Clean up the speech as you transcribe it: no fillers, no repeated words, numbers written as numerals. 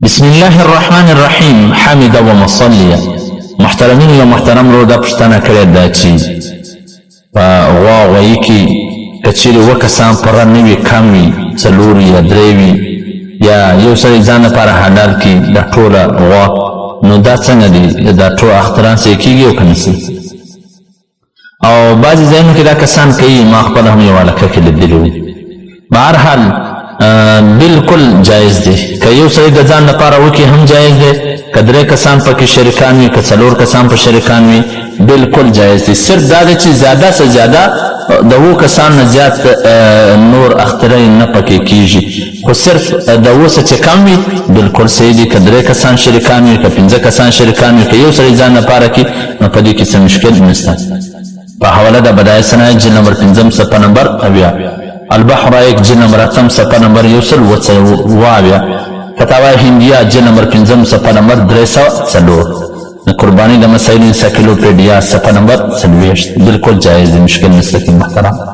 بسم الله الرحمن الرحیم حامد و مصلی. محترمین یا محترم رو دا پشتانه کرد دا چی غوا غوایی کی کچیری وکسان پر نوی کمی چلوری یا دریوی یا یو سری ځان لپاره حلال کی دا ټوله غوا نو دا څنګه دی دا ټول اختران سې کیږي او کنه سي او بعضی ځایونو کې دا کسان کوي ما خپل هم یو علاقه کې لیدلی بهرحال بالکل جایز دی که یو سړی د ځان لپاره وکړي هم جایز دی که درې کسان پکې شریکان وي که څلور کسان په شریکان وي بالکل جایز دی صرف دا دی چې زیاده څه زیاده د اووه کسان نه زیات نور اخترې نه پکې کیږي خو صرف د اووه څه چې کم وي بالکل صحیح دي که درې کسان شریکان وي که پنځه کسان شریکان وي که یو سړی ځان لپاره کړي نو په دې کې څه مشکل نشته په حواله د بدایع صنایع جلد نمبر 5 صفحه نمبر 80 البحر ایک جلد نمبر 8 صفحه نمبر 122 فتاوی هندیه جلد نمبر 5 صفحه نمبر 304 قربانی د مسائل انسایکلوپیډیا صفحه نمبر 40 بالکل جایز دی مشکل نشته محترم